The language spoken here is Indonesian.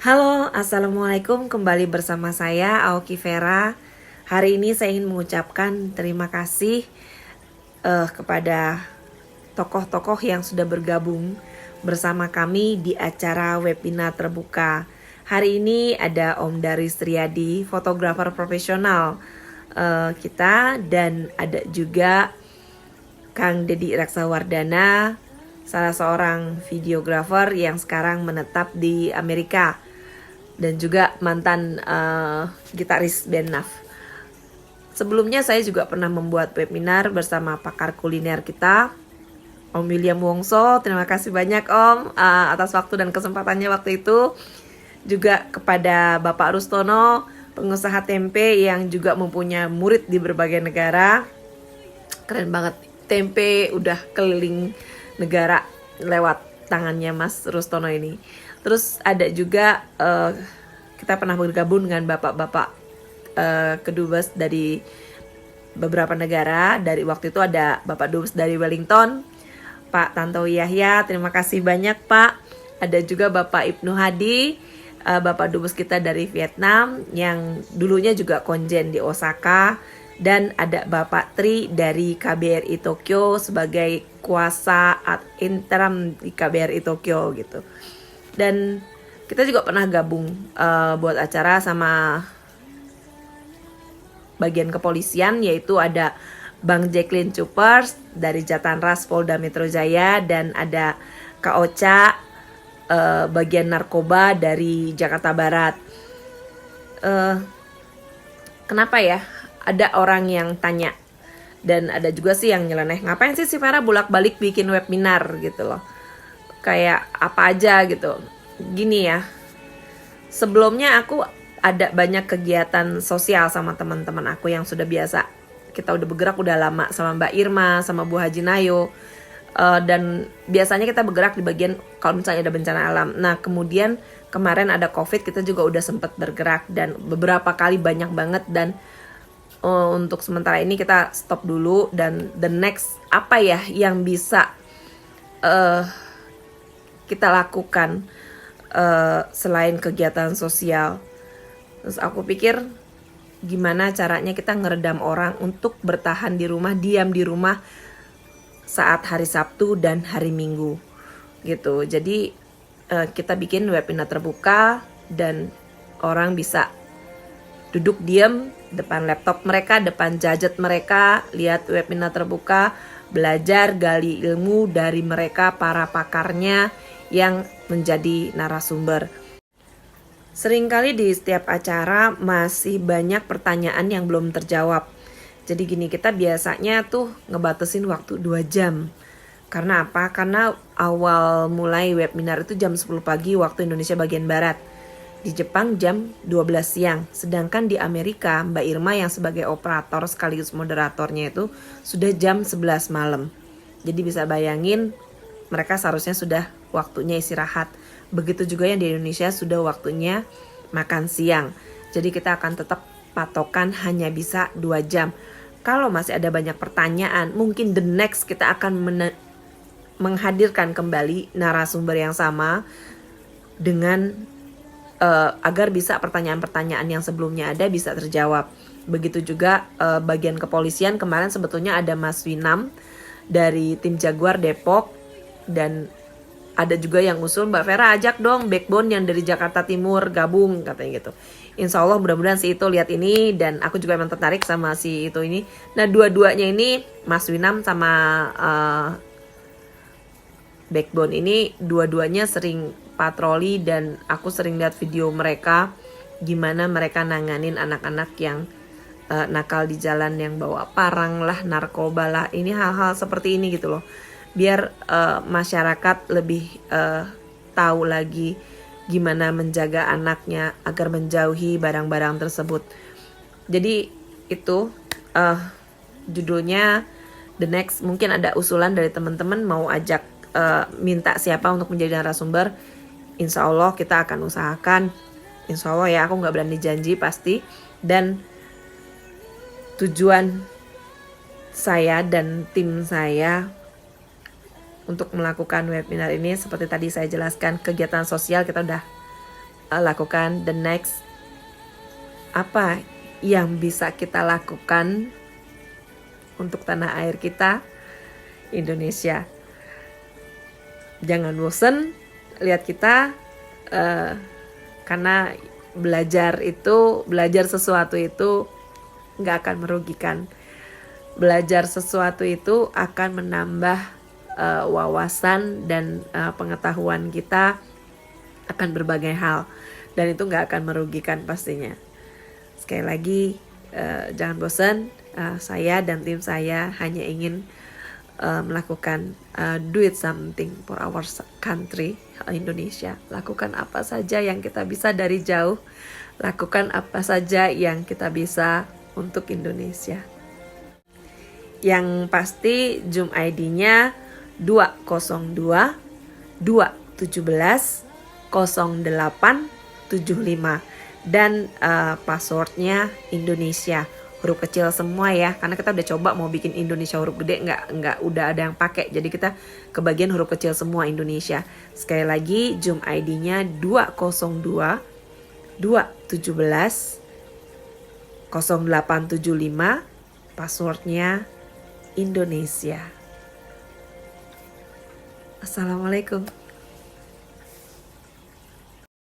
Halo, Assalamualaikum, kembali bersama saya Aoki Vera. Hari ini saya ingin mengucapkan terima kasih kepada tokoh-tokoh yang sudah bergabung bersama kami di acara webinar terbuka. Hari ini ada Om Daris Riyadi, fotografer profesional kita, dan ada juga Kang Dedi Raksawardana, salah seorang videografer yang sekarang menetap di Amerika, dan juga mantan gitaris band NAF. Sebelumnya saya juga pernah membuat webinar bersama pakar kuliner kita, Om William Wongso. Terima kasih banyak Om atas waktu dan kesempatannya waktu itu. Juga kepada Bapak Rustono, pengusaha tempe yang juga mempunyai murid di berbagai negara. Keren banget, tempe udah keliling negara lewat tangannya Mas Rustono ini. Terus ada juga kita pernah bergabung dengan bapak-bapak kedubes dari beberapa negara. Dari waktu itu ada Bapak Dubes dari Wellington, Pak Tantowi Yahya, terima kasih banyak Pak. Ada juga Bapak Ibnu Hadi, Bapak Dubes kita dari Vietnam yang dulunya juga konjen di Osaka. Dan ada Bapak Tri dari KBRI Tokyo sebagai kuasa ad interim di KBRI Tokyo gitu. Dan kita juga pernah gabung buat acara sama bagian kepolisian, yaitu ada Bang Jacqueline Choopers dari Jatanras Polda Metro Jaya, dan ada Kak Ocha bagian narkoba dari Jakarta Barat. Kenapa ya? Ada orang yang tanya, dan ada juga sih yang nyeleneh, ngapain sih si Vera bolak-balik bikin webinar gitu loh, kayak apa aja gitu. Gini ya, sebelumnya aku ada banyak kegiatan sosial sama teman-teman aku yang sudah biasa. Kita udah bergerak udah lama sama Mbak Irma, sama Bu Haji Nayo. Dan biasanya kita bergerak di bagian kalau misalnya ada bencana alam. Nah kemudian kemarin ada COVID, kita juga udah sempat bergerak dan beberapa kali banyak banget. Dan untuk sementara ini kita stop dulu, dan the next apa ya yang bisa kita lakukan selain kegiatan sosial. Terus aku pikir gimana caranya kita ngeredam orang untuk bertahan di rumah, diam di rumah saat hari Sabtu dan hari Minggu gitu. Jadi kita bikin webinar terbuka dan orang bisa duduk diam depan laptop mereka, depan gadget mereka, lihat webinar terbuka, belajar, gali ilmu dari mereka, para pakarnya yang menjadi narasumber. Seringkali di setiap acara masih banyak pertanyaan yang belum terjawab. Jadi gini, kita biasanya tuh ngebatasin waktu 2 jam. Karena apa? Karena awal mulai webinar itu jam 10 pagi waktu Indonesia bagian Barat. Di Jepang jam 12 siang. Sedangkan di Amerika, Mbak Irma yang sebagai operator sekaligus moderatornya itu sudah jam 11 malam. Jadi bisa bayangin, mereka seharusnya sudah waktunya istirahat. Begitu juga yang di Indonesia sudah waktunya makan siang. Jadi kita akan tetap patokan hanya bisa 2 jam. Kalau masih ada banyak pertanyaan, mungkin the next kita akan menghadirkan kembali narasumber yang sama dengan agar bisa pertanyaan-pertanyaan yang sebelumnya ada bisa terjawab. Begitu juga bagian kepolisian, kemarin sebetulnya ada Mas Winam dari tim Jaguar Depok, dan ada juga yang usul, Mbak Vera ajak dong Backbone yang dari Jakarta Timur gabung katanya gitu. Insya Allah mudah-mudahan si itu lihat ini, dan aku juga memang tertarik sama si itu ini. Nah dua-duanya ini, Mas Winam sama Backbone ini dua-duanya sering patroli, dan aku sering lihat video mereka gimana mereka nanganin anak-anak yang nakal di jalan, yang bawa parang lah, narkoba lah. Ini hal-hal seperti ini gitu loh, biar masyarakat lebih tahu lagi gimana menjaga anaknya agar menjauhi barang-barang tersebut. Jadi itu judulnya the next. Mungkin ada usulan dari teman-teman mau ajak minta siapa untuk menjadi narasumber. Insya Allah kita akan usahakan. Insya Allah ya, aku gak berani janji pasti. Dan tujuan saya dan tim saya untuk melakukan webinar ini, seperti tadi saya jelaskan, kegiatan sosial kita udah lakukan the next, apa yang bisa kita lakukan untuk tanah air kita, Indonesia. Jangan bosen lihat kita, karena belajar sesuatu itu nggak akan merugikan. Belajar sesuatu itu akan menambah wawasan dan pengetahuan kita akan berbagai hal, dan itu nggak akan merugikan pastinya. Sekali lagi, jangan bosan. Saya dan tim saya hanya ingin melakukan do it something for our country, Indonesia. Lakukan apa saja yang kita bisa dari jauh. Lakukan apa saja yang kita bisa untuk Indonesia. Yang pasti Zoom ID-nya 202 217 0875 dan passwordnya Indonesia, huruf kecil semua ya, karena kita udah coba mau bikin Indonesia huruf gede, nggak udah ada yang pakai, jadi kita kebagian huruf kecil semua Indonesia. Sekali lagi Zoom ID-nya 202 217 0875, passwordnya Indonesia. Assalamualaikum.